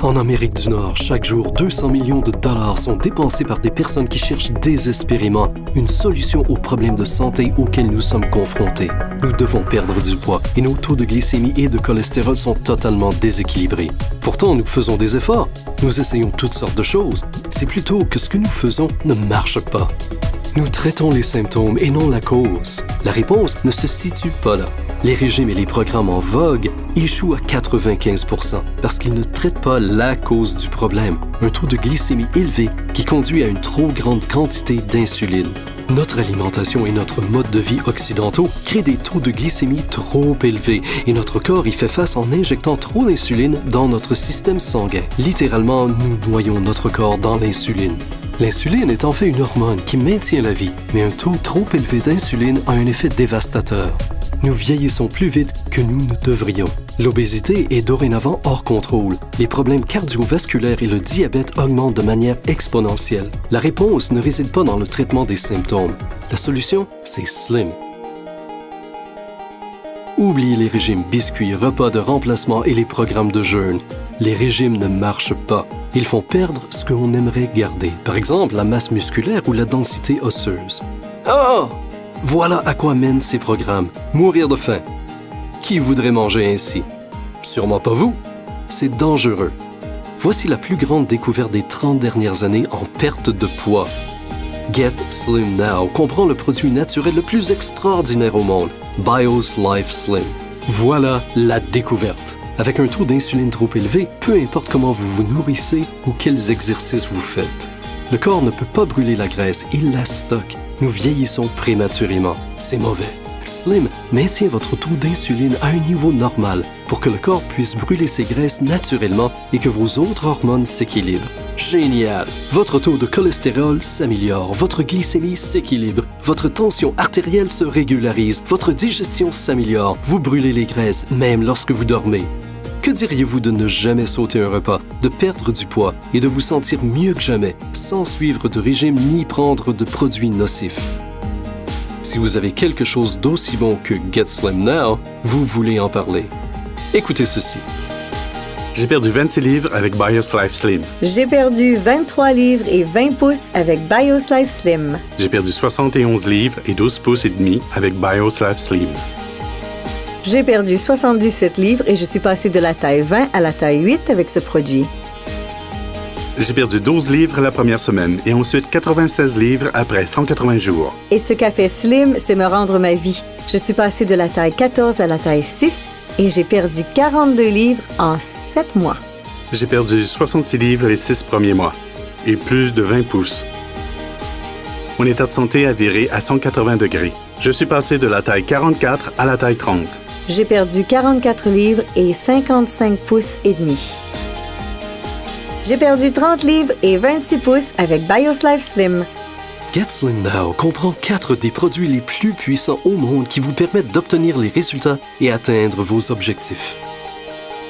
En Amérique du Nord, chaque jour, 200 millions de dollars sont dépensés par des personnes qui cherchent désespérément une solution aux problèmes de santé auxquels nous sommes confrontés. Nous devons perdre du poids et nos taux de glycémie et de cholestérol sont totalement déséquilibrés. Pourtant, nous faisons des efforts. Nous essayons toutes sortes de choses. C'est plutôt que ce que nous faisons ne marche pas. Nous traitons les symptômes et non la cause. La réponse ne se situe pas là. Les régimes et les programmes en vogue échouent à 95% parce qu'ils ne traitent pas la cause du problème, un taux de glycémie élevé qui conduit à une trop grande quantité d'insuline. Notre alimentation et notre mode de vie occidentaux créent des taux de glycémie trop élevés et notre corps y fait face en injectant trop d'insuline dans notre système sanguin. Littéralement, nous noyons notre corps dans l'insuline. L'insuline est en fait une hormone qui maintient la vie, mais un taux trop élevé d'insuline a un effet dévastateur. Nous vieillissons plus vite que nous ne devrions. L'obésité est dorénavant hors contrôle. Les problèmes cardiovasculaires et le diabète augmentent de manière exponentielle. La réponse ne réside pas dans le traitement des symptômes. La solution, c'est Slim. Oubliez les régimes biscuits, repas de remplacement et les programmes de jeûne. Les régimes ne marchent pas. Ils font perdre ce qu'on aimerait garder. Par exemple, la masse musculaire ou la densité osseuse. Oh! Voilà à quoi mènent ces programmes. Mourir de faim. Qui voudrait manger ainsi? Sûrement pas vous. C'est dangereux. Voici la plus grande découverte des 30 dernières années en perte de poids. Get Slim Now comprend le produit naturel le plus extraordinaire au monde, BIOS Life Slim. Voilà la découverte. Avec un taux d'insuline trop élevé, peu importe comment vous vous nourrissez ou quels exercices vous faites. Le corps ne peut pas brûler la graisse, il la stocke. Nous vieillissons prématurément. C'est mauvais. Slim maintient votre taux d'insuline à un niveau normal pour que le corps puisse brûler ses graisses naturellement et que vos autres hormones s'équilibrent. Génial! Votre taux de cholestérol s'améliore, votre glycémie s'équilibre, votre tension artérielle se régularise, votre digestion s'améliore, vous brûlez les graisses même lorsque vous dormez. Que diriez-vous de ne jamais sauter un repas, de perdre du poids et de vous sentir mieux que jamais, sans suivre de régime ni prendre de produits nocifs? Si vous avez quelque chose d'aussi bon que Get Slim Now, vous voulez en parler. Écoutez ceci. J'ai perdu 26 livres avec BIOS Life Slim. J'ai perdu 23 livres et 20 pouces avec BIOS Life Slim. J'ai perdu 71 livres et 12 pouces et demi avec BIOS Life Slim. J'ai perdu 77 livres et je suis passé de la taille 20 à la taille 8 avec ce produit. J'ai perdu 12 livres la première semaine et ensuite 96 livres après 180 jours. Et ce qu'a fait Slim, c'est me rendre ma vie. Je suis passé de la taille 14 à la taille 6 et j'ai perdu 42 livres en 7 mois. J'ai perdu 66 livres les 6 premiers mois et plus de 20 pouces. Mon état de santé a viré à 180 degrés. Je suis passé de la taille 44 à la taille 30. J'ai perdu 44 livres et 55 pouces et demi. J'ai perdu 30 livres et 26 pouces avec BIOS Life Slim. Get Slim Now comprend 4 des produits les plus puissants au monde qui vous permettent d'obtenir les résultats et atteindre vos objectifs.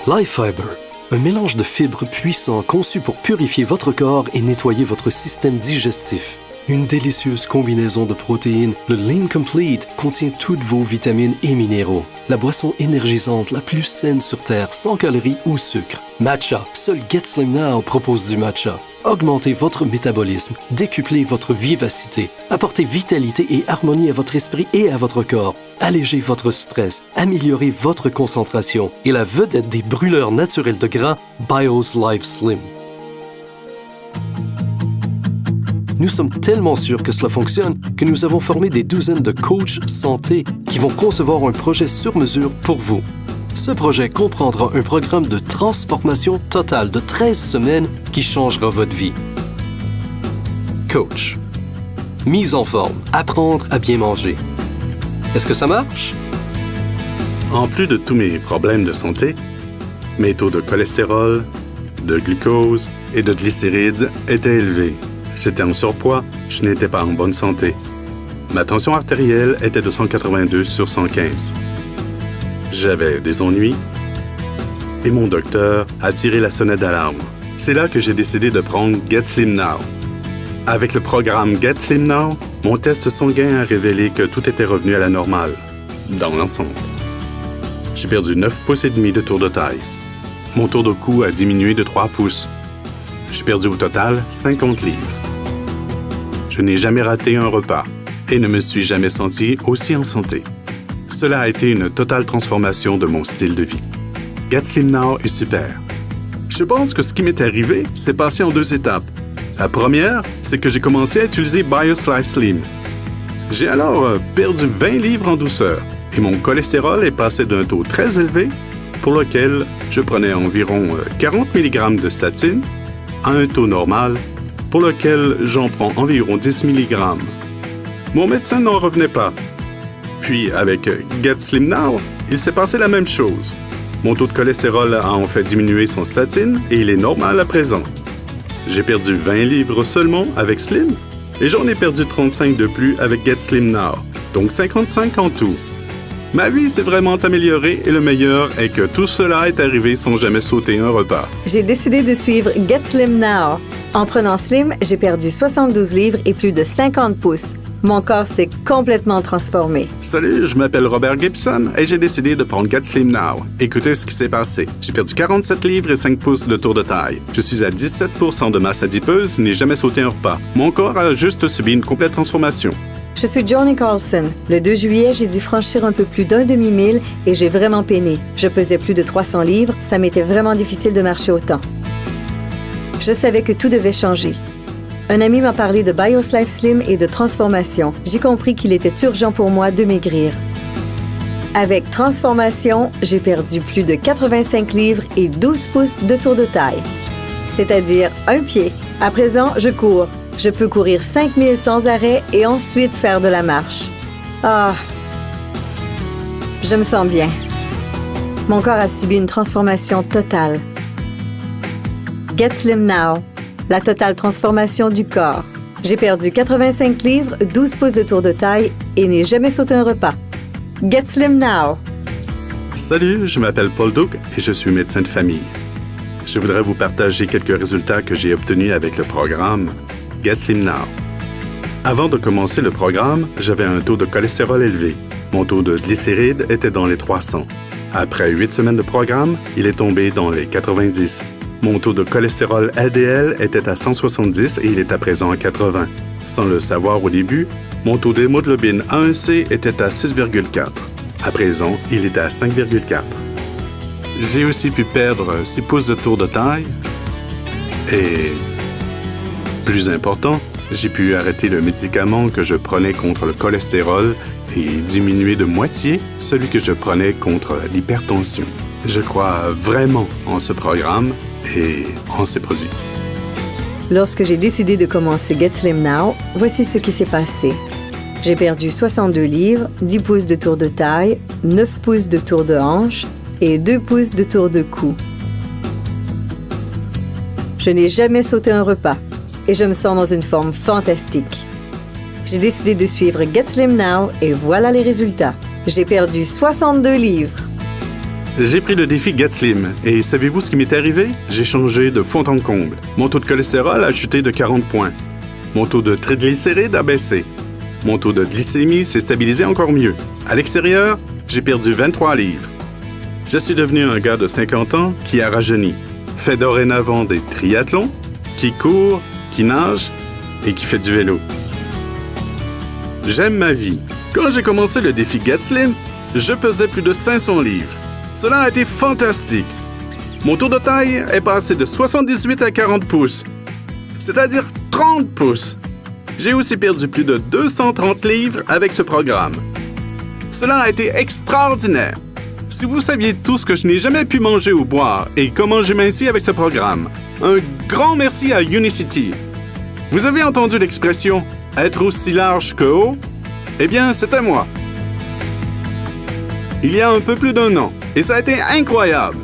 Life Fiber, un mélange de fibres puissants conçu pour purifier votre corps et nettoyer votre système digestif. Une délicieuse combinaison de protéines, le Lean Complete contient toutes vos vitamines et minéraux. La boisson énergisante la plus saine sur Terre, sans calories ou sucre. Matcha, seul Get Slim Now propose du matcha. Augmentez votre métabolisme, décuplez votre vivacité, apportez vitalité et harmonie à votre esprit et à votre corps, allégez votre stress, améliorez votre concentration et la vedette des brûleurs naturels de gras, BIOS Life Slim. Nous sommes tellement sûrs que cela fonctionne que nous avons formé des douzaines de coachs santé qui vont concevoir un projet sur mesure pour vous. Ce projet comprendra un programme de transformation totale de 13 semaines qui changera votre vie. Coach. Mise en forme. Apprendre à bien manger. Est-ce que ça marche? En plus de tous mes problèmes de santé, mes taux de cholestérol, de glucose et de glycérides étaient élevés. J'étais en surpoids, je n'étais pas en bonne santé. Ma tension artérielle était de 182 sur 115. J'avais des ennuis et mon docteur a tiré la sonnette d'alarme. C'est là que j'ai décidé de prendre Get Slim Now. Avec le programme Get Slim Now, mon test sanguin a révélé que tout était revenu à la normale, dans l'ensemble. J'ai perdu 9 pouces et demi de tour de taille. Mon tour de cou a diminué de 3 pouces. J'ai perdu au total 50 livres. Je n'ai jamais raté un repas et ne me suis jamais senti aussi en santé. Cela a été une totale transformation de mon style de vie. Get Slim Now est super. Je pense que ce qui m'est arrivé s'est passé en 2 étapes. La première, c'est que j'ai commencé à utiliser BIOS Life Slim. J'ai alors perdu 20 livres en douceur et mon cholestérol est passé d'un taux très élevé, pour lequel je prenais environ 40 mg de statine, à un taux normal, pour lequel j'en prends environ 10 mg. Mon médecin n'en revenait pas. Puis, avec Get Slim Now, il s'est passé la même chose. Mon taux de cholestérol a en fait diminué son statine et il est normal à présent. J'ai perdu 20 livres seulement avec Slim et j'en ai perdu 35 de plus avec Get Slim Now, donc 55 en tout. Ma vie s'est vraiment améliorée et le meilleur est que tout cela est arrivé sans jamais sauter un repas. J'ai décidé de suivre Get Slim Now. En prenant Slim, j'ai perdu 72 livres et plus de 50 pouces. Mon corps s'est complètement transformé. Salut, je m'appelle Robert Gibson et j'ai décidé de prendre Get Slim Now. Écoutez ce qui s'est passé. J'ai perdu 47 livres et 5 pouces de tour de taille. Je suis à 17% de masse adipeuse et n'ai jamais sauté un repas. Mon corps a juste subi une complète transformation. Je suis Johnny Carlson. Le 2 juillet, j'ai dû franchir un peu plus d'un demi-mille et j'ai vraiment peiné. Je pesais plus de 300 livres. Ça m'était vraiment difficile de marcher autant. Je savais que tout devait changer. Un ami m'a parlé de BIOS Life Slim et de transformation. J'ai compris qu'il était urgent pour moi de maigrir. Avec transformation, j'ai perdu plus de 85 livres et 12 pouces de tour de taille. C'est-à-dire un pied. À présent, je cours. Je peux courir 5 000 sans arrêt et ensuite faire de la marche. Ah! Je me sens bien. Mon corps a subi une transformation totale. Get Slim Now. La totale transformation du corps. J'ai perdu 85 livres, 12 pouces de tour de taille et n'ai jamais sauté un repas. Get Slim Now! Salut, je m'appelle Paul Duke et je suis médecin de famille. Je voudrais vous partager quelques résultats que j'ai obtenus avec le programme Get Slim Now. Avant de commencer le programme, j'avais un taux de cholestérol élevé. Mon taux de glycéride était dans les 300. Après 8 semaines de programme, il est tombé dans les 90. Mon taux de cholestérol LDL était à 170 et il est à présent à 80. Sans le savoir au début, mon taux d'hémoglobine A1C était à 6,4. À présent, il est à 5,4. J'ai aussi pu perdre 6 pouces de tour de taille et, plus important, j'ai pu arrêter le médicament que je prenais contre le cholestérol et diminuer de moitié celui que je prenais contre l'hypertension. Je crois vraiment en ce programme et en ses produits. Lorsque j'ai décidé de commencer Get Slim Now, voici ce qui s'est passé. J'ai perdu 62 livres, 10 pouces de tour de taille, 9 pouces de tour de hanche et 2 pouces de tour de cou. Je n'ai jamais sauté un repas et je me sens dans une forme fantastique. J'ai décidé de suivre Get Slim Now et voilà les résultats. J'ai perdu 62 livres. J'ai pris le défi Get Slim et savez-vous ce qui m'est arrivé? J'ai changé de fond en comble. Mon taux de cholestérol a chuté de 40 points. Mon taux de triglycérides a baissé. Mon taux de glycémie s'est stabilisé encore mieux. À l'extérieur, j'ai perdu 23 livres. Je suis devenu un gars de 50 ans qui a rajeuni, fait dorénavant des triathlons, qui court, qui nage et qui fait du vélo. J'aime ma vie. Quand j'ai commencé le défi Get Slim, je pesais plus de 500 livres. Cela a été fantastique. Mon tour de taille est passé de 78 à 40 pouces, c'est-à-dire 30 pouces. J'ai aussi perdu plus de 230 livres avec ce programme. Cela a été extraordinaire. Si vous saviez tout ce que je n'ai jamais pu manger ou boire et comment j'ai minci avec ce programme, un grand merci à Unicity. Vous avez entendu l'expression « être aussi large que haut » Eh bien, c'était moi. Il y a un peu plus d'1 an, et ça a été incroyable.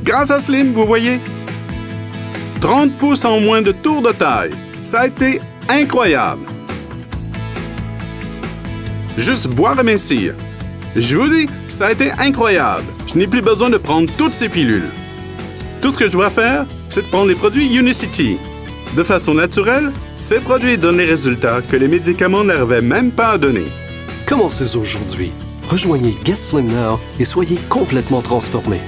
Grâce à Slim, vous voyez, 30 pouces en moins de tour de taille. Ça a été incroyable. Juste boire et mincir. Je vous dis, ça a été incroyable. Je n'ai plus besoin de prendre toutes ces pilules. Tout ce que je dois faire, c'est de prendre les produits Unicity. De façon naturelle, ces produits donnent les résultats que les médicaments n'arrivaient même pas à donner. Commencez aujourd'hui. Rejoignez Get Slim Now et soyez complètement transformés.